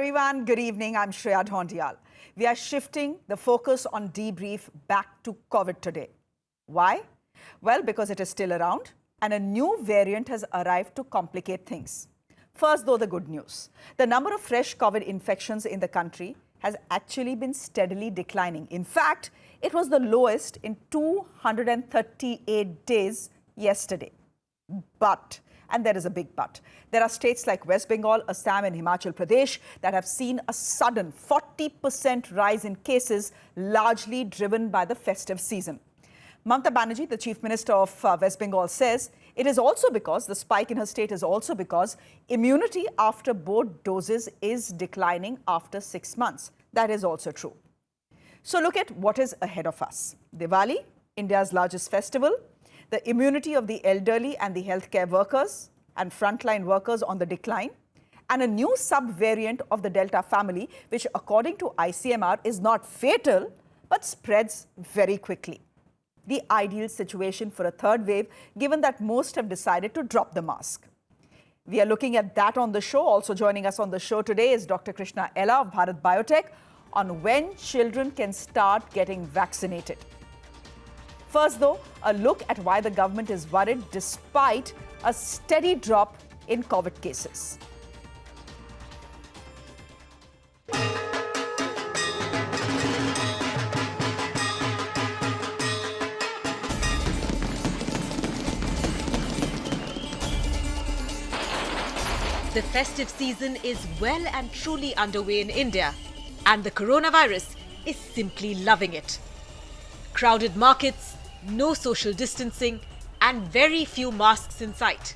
everyone. Good evening. I'm Shreya Dhondial. We are shifting the focus on Debrief back to COVID today. Why? Well, because it is still around and a new variant has arrived to complicate things. First, though, the good news. The number of fresh COVID infections in the country has actually been steadily declining. In fact, it was the lowest in 238 days yesterday. But, and there is a big but, there are states like West Bengal, Assam and Himachal Pradesh that have seen a sudden 40% rise in cases, largely driven by the festive season. Mamata Banerjee, the Chief Minister of West Bengal, says it is also because the spike in her state is also because immunity after both doses is declining after 6 months. That is also true. So look at what is ahead of us. Diwali, India's largest festival, the immunity of the elderly and the healthcare workers and frontline workers on the decline, and a new sub-variant of the Delta family, which according to ICMR is not fatal, but spreads very quickly. The ideal situation for a third wave, given that most have decided to drop the mask. We are looking at that on the show. Also joining us on the show today is Dr. Krishna of Bharat Biotech on when children can start getting vaccinated. First, though, a look at why the government is worried despite a steady drop in COVID cases. The festive season is well and truly underway in India, and the coronavirus is simply loving it. Crowded markets, no social distancing, and very few masks in sight.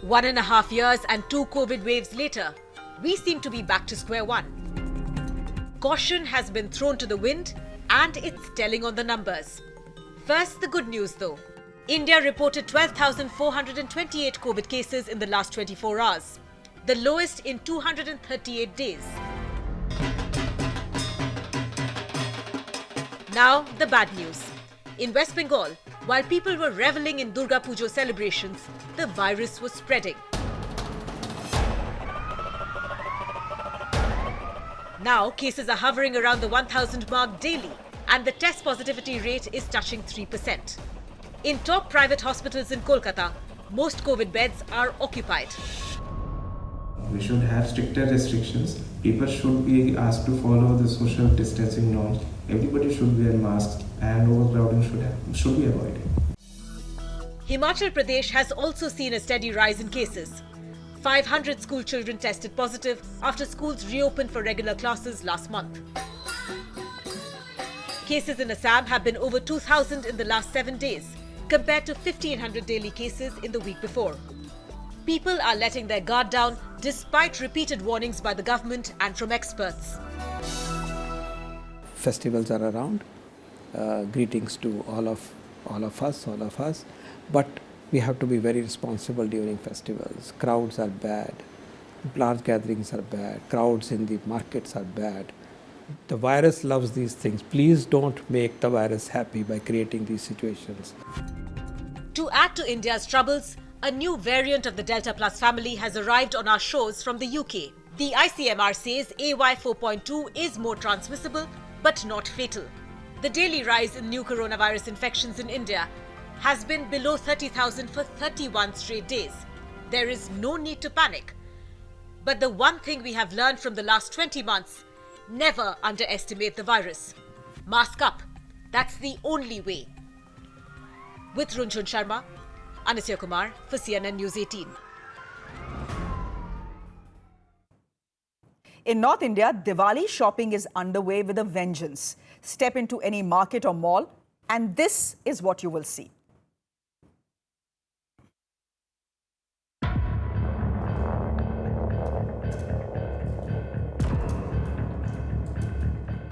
1.5 years and 2 COVID waves later, we seem to be back to square one. Caution has been thrown to the wind, and it's telling on the numbers. First, the good news though. India reported 12,428 COVID cases in the last 24 hours, the lowest in 238 days. Now, the bad news. In West Bengal, while people were reveling in Durga Puja celebrations, the virus was spreading. Now, cases are hovering around the 1,000 mark daily, and the test positivity rate is touching 3%. In top private hospitals in Kolkata, most COVID beds are occupied. We should have stricter restrictions. People should be asked to follow the social distancing norms. Everybody should wear masks and overcrowding should be avoided. Himachal Pradesh has also seen a steady rise in cases. 500 school children tested positive after schools reopened for regular classes last month. Cases in Assam have been over 2,000 in the last 7 days, compared to 1,500 daily cases in the week before. People are letting their guard down despite repeated warnings by the government and from experts. Festivals are around. Greetings to all of us. But we have to be very responsible during festivals. Crowds are bad. Large gatherings are bad. Crowds in the markets are bad. The virus loves these things. Please don't make the virus happy by creating these situations. To add to India's troubles, a new variant of the Delta Plus family has arrived on our shores from the UK. The ICMR says AY 4.2 is more transmissible, but not fatal. The daily rise in new coronavirus infections in India has been below 30,000 for 31 straight days. There is no need to panic. But the one thing we have learned from the last 20 months, never underestimate the virus. Mask up. That's the only way. With Runjhun Sharma, Anisya Kumar for CNN News 18. In North India, Diwali shopping is underway with a vengeance. Step into any market or mall, and this is what you will see.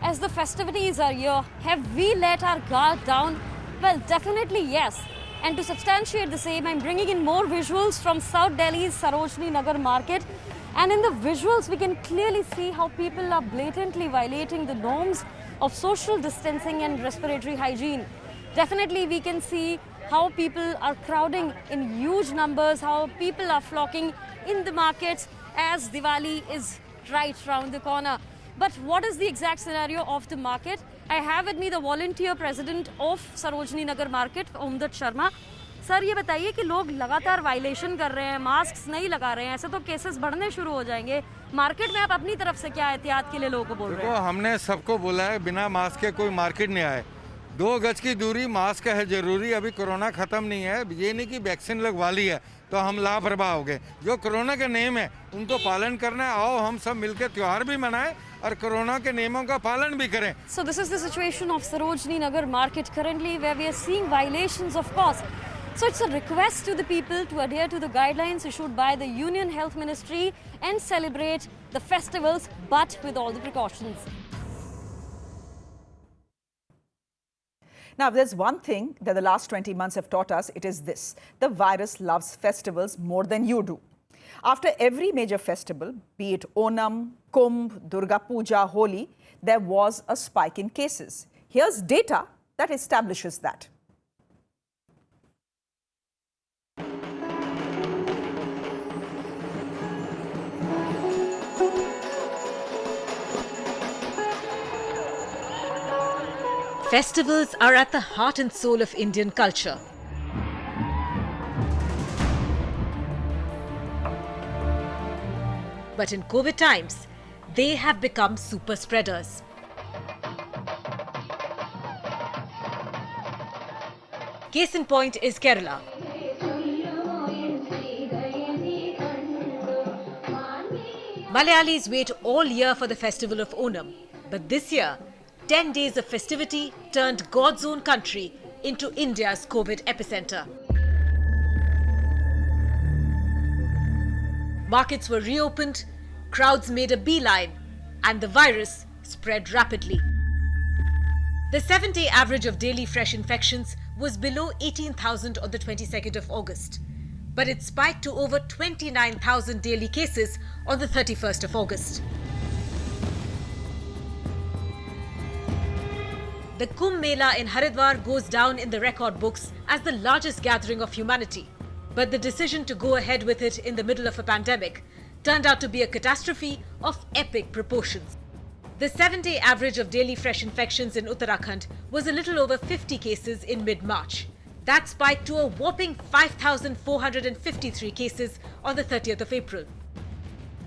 As the festivities are here, have we let our guard down? Well, definitely yes. And to substantiate the same, I'm bringing in more visuals from South Delhi's Sarojini Nagar market. And in the visuals, we can clearly see how people are blatantly violating the norms of social distancing and respiratory hygiene. Definitely, we can see how people are crowding in huge numbers, how people are flocking in the markets as Diwali is right round the corner. But what is the exact scenario of the market? I have with me the volunteer president of Sarojini Nagar Market, Omdat Sharma. Sir ये बताइए कि लोग लगातार violation कर रहे हैं, mask नहीं लगा रहे हैं, ऐसे तो केसेस बढ़ने शुरू हो जाएंगे। मार्केट में आप अपनी तरफ से क्या एहतियात के लिए लोगों को बोल रहे हैं? हमने सबको बोला है बिना मास्क के कोई मार्केट नहीं आए। 2 गज की दूरी, मास्क है जरूरी। अभी कोरोना खत्म नहीं है, ये नहीं कि वैक्सीन लगवा ली है तो हम लापरवाह हो गए। जो कोरोना के नियम है उनको पालन करना है। आओ हम सब मिलकर त्योहार भी मनाएं और कोरोना के नियमों का पालन भी करें। So this is the situation of Sarojini Nagar Market currently, where we are seeing violations of course. So it's a request to the people to adhere to the guidelines issued by the Union Health Ministry and celebrate the festivals, but with all the precautions. Now, if there's one thing that the last 20 months have taught us, it is this: the virus loves festivals more than you do. After every major festival, be it Onam, Kumbh, Durga Puja, Holi, there was a spike in cases. Here's data that establishes that. Festivals are at the heart and soul of Indian culture. But in COVID times, they have become super spreaders. Case in point is Kerala. Malayalis wait all year for the festival of Onam, but this year, 10 days of festivity turned God's own country into India's COVID epicenter. Markets were reopened, crowds made a beeline, and the virus spread rapidly. The 7-day average of daily fresh infections was below 18,000 on the 22nd of August, but it spiked to over 29,000 daily cases on the 31st of August. The Kumbh Mela in Haridwar goes down in the record books as the largest gathering of humanity. But the decision to go ahead with it in the middle of a pandemic turned out to be a catastrophe of epic proportions. The 7-day average of daily fresh infections in Uttarakhand was a little over 50 cases in mid-March. That spiked to a whopping 5,453 cases on the 30th of April.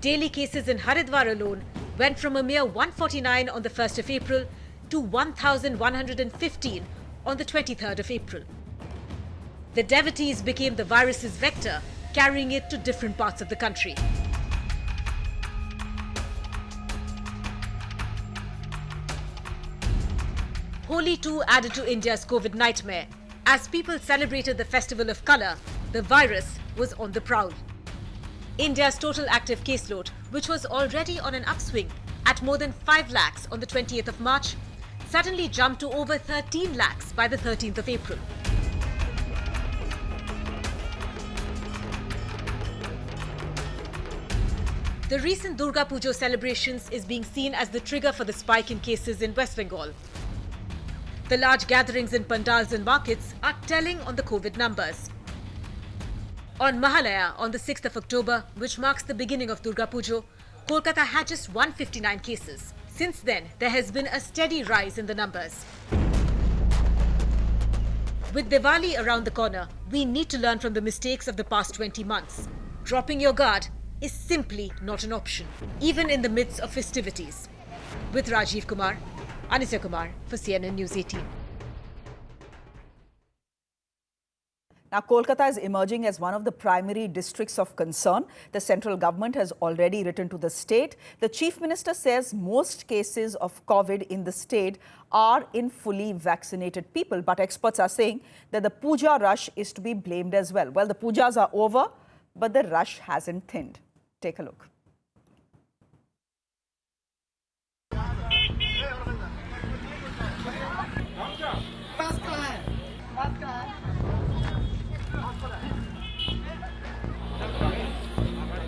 Daily cases in Haridwar alone went from a mere 149 on the 1st of April to 1,115 on the 23rd of April. The devotees became the virus's vector, carrying it to different parts of the country. Holi too added to India's COVID nightmare. As people celebrated the festival of colour, the virus was on the prowl. India's total active caseload, which was already on an upswing at more than 5 lakhs on the 20th of March, suddenly jumped to over 13 lakhs by the 13th of April. The recent Durga Puja celebrations is being seen as the trigger for the spike in cases in West Bengal. The large gatherings in pandals and markets are telling on the COVID numbers. On Mahalaya, on the 6th of October, which marks the beginning of Durga Puja, Kolkata had just 159 cases. Since then, there has been a steady rise in the numbers. With Diwali around the corner, we need to learn from the mistakes of the past 20 months. Dropping your guard is simply not an option, even in the midst of festivities. With Rajiv Kumar, Anisya Kumar for CNN News 18. Now, Kolkata is emerging as one of the primary districts of concern. The central government has already written to the state. The chief minister says most cases of COVID in the state are in fully vaccinated people. But experts are saying that the puja rush is to be blamed as well. Well, the pujas are over, but the rush hasn't thinned. Take a look.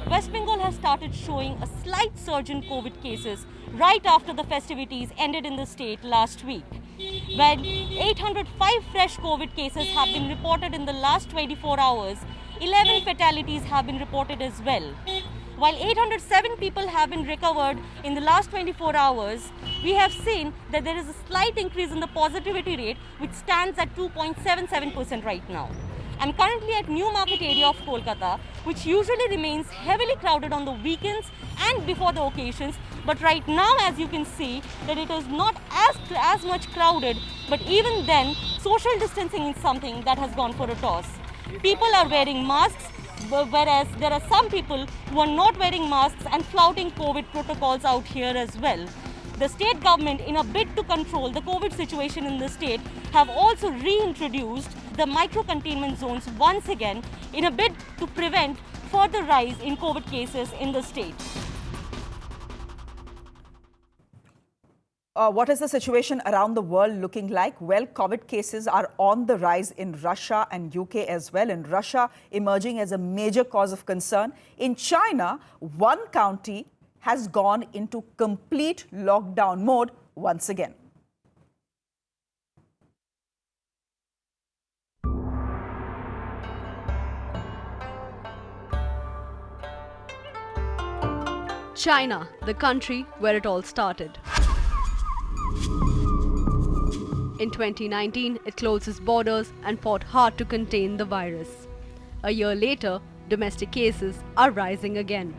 West Bengal has started showing a slight surge in COVID cases right after the festivities ended in the state last week, when 805 fresh COVID cases have been reported in the last 24 hours. 11 fatalities have been reported as well. While 807 people have been recovered in the last 24 hours, we have seen that there is a slight increase in the positivity rate, which stands at 2.77% right now. I'm currently at New Market area of Kolkata, which usually remains heavily crowded on the weekends and before the occasions. But right now, as you can see, that it is not as much crowded, but even then, social distancing is something that has gone for a toss. People are wearing masks, whereas there are some people who are not wearing masks and flouting COVID protocols out here as well. The state government, in a bid to control the COVID situation in the state, have also reintroduced the micro-containment zones once again in a bid to prevent further rise in COVID cases in the state. What is the situation around the world looking like? Well, COVID cases are on the rise in Russia and UK as well. In Russia, emerging as a major cause of concern. In China, one county has gone into complete lockdown mode once again. China, the country where it all started. In 2019, it closed its borders and fought hard to contain the virus. A year later, domestic cases are rising again.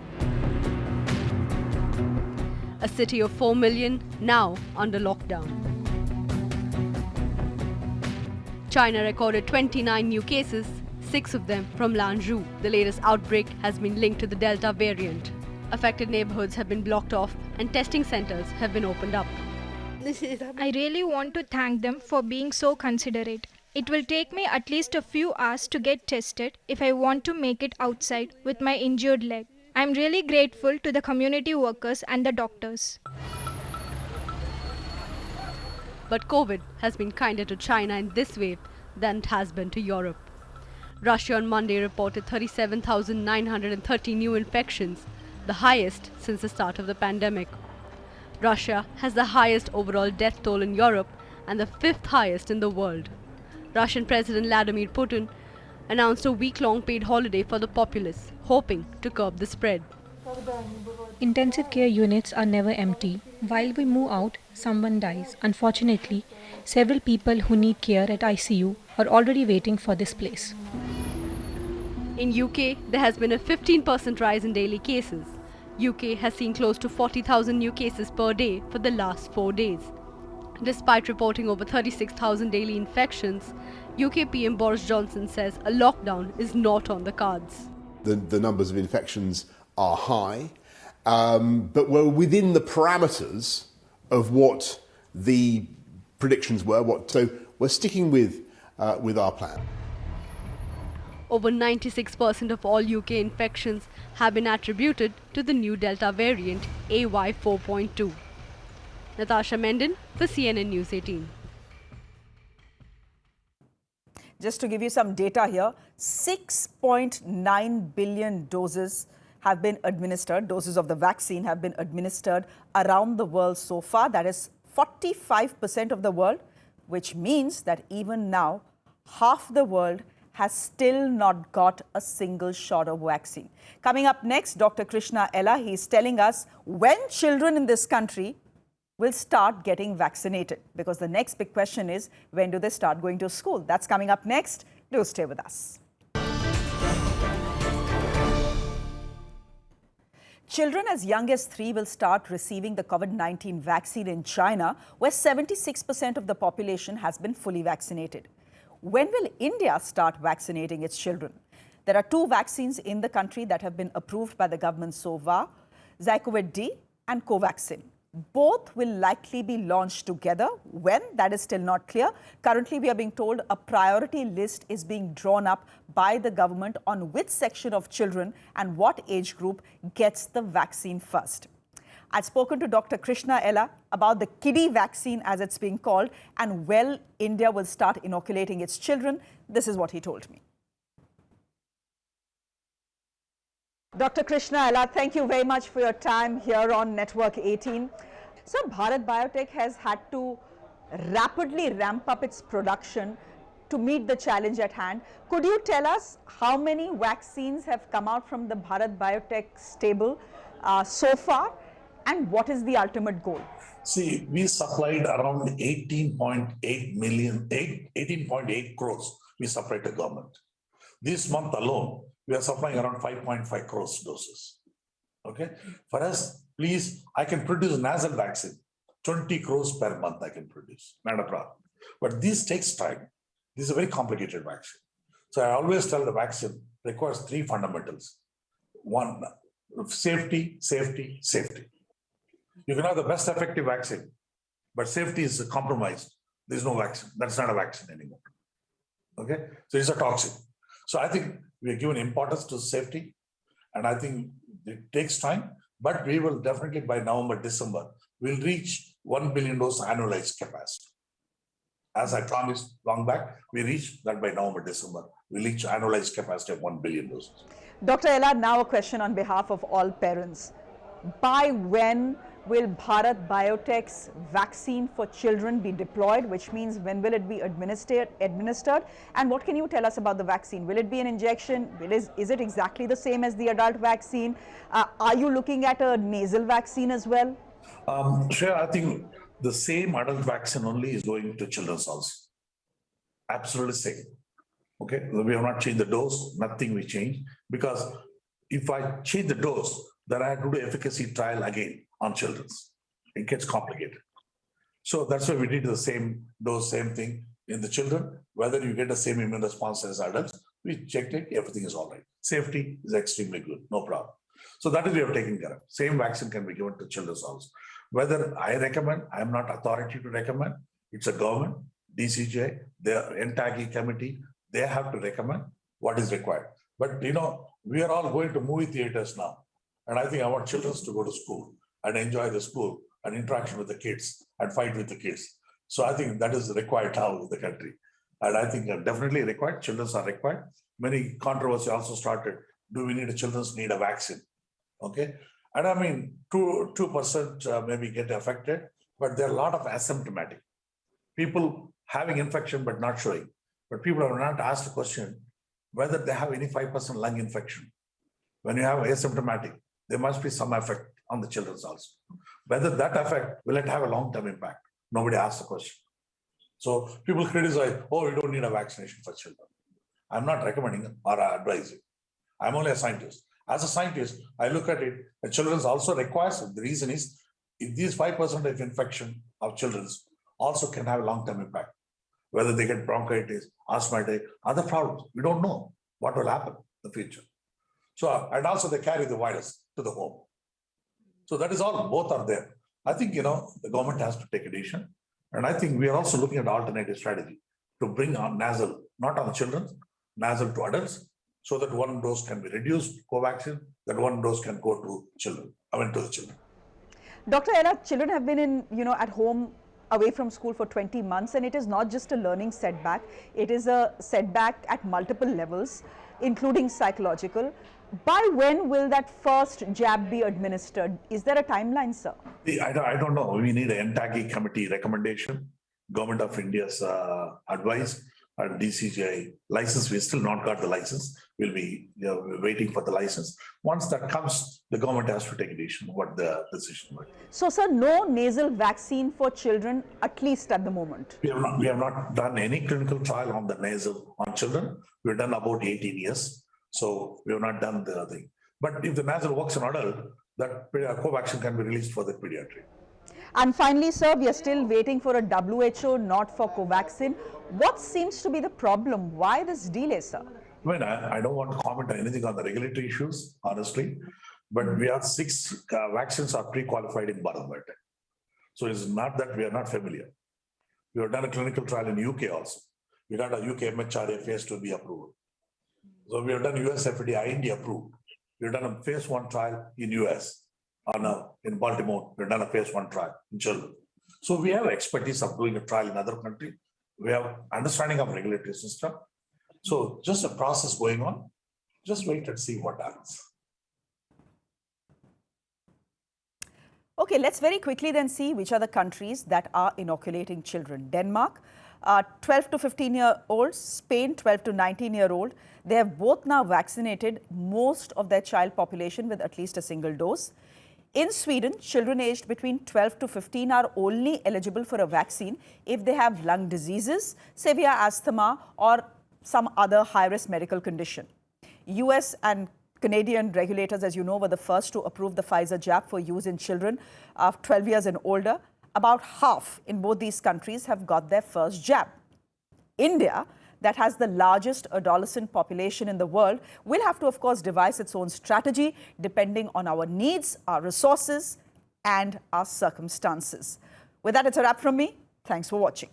A city of 4 million now under lockdown. China recorded 29 new cases, 6 of them from Lanzhou. The latest outbreak has been linked to the Delta variant. Affected neighborhoods have been blocked off and testing centers have been opened up. I really want to thank them for being so considerate. It will take me at least a few hours to get tested if I want to make it outside with my injured leg. I'm really grateful to the community workers and the doctors. But COVID has been kinder to China in this wave than it has been to Europe. Russia on Monday reported 37,930 new infections, the highest since the start of the pandemic. Russia has the highest overall death toll in Europe and the 5th highest in the world. Russian President Vladimir Putin announced a week-long paid holiday for the populace, hoping to curb the spread. Intensive care units are never empty. While we move out, someone dies. Unfortunately, several people who need care at ICU are already waiting for this place. In UK, there has been a 15% rise in daily cases. UK has seen close to 40,000 new cases per day for the last 4 days. Despite reporting over 36,000 daily infections, UK PM Boris Johnson says a lockdown is not on the cards. The numbers of infections are high, but we're within the parameters of what the predictions were. So we're sticking with our plan. Over 96% of all UK infections have been attributed to the new Delta variant AY4.2. Natasha Menden for CNN News 18. Just to give you some data here, 6.9 billion doses have been administered, doses of the vaccine have been administered around the world so far. That is 45% of the world, which means that even now, half the world has still not got a single shot of vaccine. Coming up next, Dr. Krishna, he's telling us when children in this country will start getting vaccinated. Because the next big question is, when do they start going to school? That's coming up next. Do stay with us. Children as young as 3 will start receiving the COVID-19 vaccine in China, where 76% of the population has been fully vaccinated. When will India start vaccinating its children? There are 2 vaccines in the country that have been approved by the government so far, Zycovet-D and Covaxin. Both will likely be launched together. When? That is still not clear. Currently, we are being told a priority list is being drawn up by the government on which section of children and what age group gets the vaccine first. I've spoken to Dr. Krishna about the kiddie vaccine, as it's being called, and when India will start inoculating its children. This is what he told me. Dr. Krishna, thank you very much for your time here on Network 18. So Bharat Biotech has had to rapidly ramp up its production to meet the challenge at hand. Could you tell us how many vaccines have come out from the Bharat Biotech stable so far, and what is the ultimate goal? See, we supplied around 18.8 crores we supplied to government. This month alone, we are supplying around 5.5 crores doses. Okay, for us, please, I can produce nasal vaccine, 20 crores per month I can produce, not a problem. But this takes time. This is a very complicated vaccine. So I always tell the vaccine requires three fundamentals. One, safety, safety, safety. You can have the best effective vaccine, but safety is compromised. There's no vaccine. That's not a vaccine anymore. Okay, so it's a toxin. So I think we are given importance to safety, and I think it takes time, but we will definitely by November, December, we'll reach 1 billion dose annualized capacity. As I promised long back, we reach that by November, December. We'll reach annualized capacity of 1 billion doses. Dr. Ella, now a question on behalf of all parents. By when will Bharat Biotech's vaccine for children be deployed, which means when will it be administered? And what can you tell us about the vaccine? Will it be an injection? Is it exactly the same as the adult vaccine? Are you looking at a nasal vaccine as well? Shreya, I think the same adult vaccine only is going to children's also. Absolutely same. Okay, we have not changed the dose, nothing we change, because if I change the dose, then I have to do efficacy trial again on children's. It gets complicated. So that's why we did the same dose, same thing in the children. Whether you get the same immune response as adults, we checked it, everything is all right. Safety is extremely good, no problem. So that is we have taken care of. Same vaccine can be given to children's also. Whether I recommend, I am not authority to recommend. It's a government, DCJ, their entire committee, they have to recommend what is required. But you know, we are all going to movie theaters now. And I think I want children to go to school and enjoy the school and interaction with the kids and fight with the kids. So I think that is required now in the country. And I think definitely required, children are required. Many controversy also started. Do we need a children's need a vaccine? Okay. And I mean, 2% maybe get affected, but there are a lot of asymptomatic people having infection but not showing. But people have not asked the question whether they have any 5% lung infection. When you have asymptomatic, there must be some effect on the children also. Whether that effect, will it have a long-term impact? Nobody asked the question. So people criticize, oh, we don't need a vaccination for children. I'm not recommending or advising. I'm only a scientist. As a scientist, I look at it, the children also requires it. The reason is, if these 5% of infection of children also can have a long-term impact, whether they get bronchitis, asthmatic, other problems, we don't know what will happen in the future. So, and also they carry the virus to the home. So that is all, both are there. I think, you know, the government has to take a decision. And I think we are also looking at alternative strategy to bring on nasal, not on children, nasal to adults, so that one dose can be reduced, Covaxin, that one dose can go to children, to the children. Dr. Ella, children have been at home away from school for 20 months, and it is not just a learning setback. It is a setback at multiple levels, including psychological. By when will that first jab be administered? Is there a timeline, sir? I don't know. We need an NTAGI committee recommendation, Government of India's advice, and DCGI license. We still not got the license. We'll be waiting for the license. Once that comes, the government has to take a decision what the decision will be. So, sir, no nasal vaccine for children, at least at the moment. We have not done any clinical trial on the nasal on children. We've done about 18 years. So we have not done the thing. But if the nasal works in adult, that Covaxin can be released for the pediatric. And finally, sir, we are still waiting for a WHO, not for Covaxin. What seems to be the problem? Why this delay, sir? I mean, I don't want to comment on anything on the regulatory issues, honestly, but we have 6 vaccines are pre-qualified in Bharat Biotech. So it's not that we are not familiar. We have done a clinical trial in UK also. We got a UK MHRA phase 2B approval. So we have done US FDA IND approved. We've done a phase 1 trial in US. In Baltimore, we've done a phase 1 trial in children. So we have expertise of doing a trial in other countries. We have understanding of regulatory system. So just a process going on. Just wait and see what happens. Okay, let's very quickly then see which are the countries that are inoculating children. Denmark, 12 to 15-year-olds, Spain, 12 to 19-year-old. They have both now vaccinated most of their child population with at least a single dose. In Sweden, children aged between 12 to 15 are only eligible for a vaccine if they have lung diseases, severe asthma, or some other high-risk medical condition. US and Canadian regulators, as you know, were the first to approve the Pfizer jab for use in children of 12 years and older. About half in both these countries have got their first jab. India, that has the largest adolescent population in the world, will have to, of course, devise its own strategy depending on our needs, our resources, and our circumstances. With that, it's a wrap from me. Thanks for watching.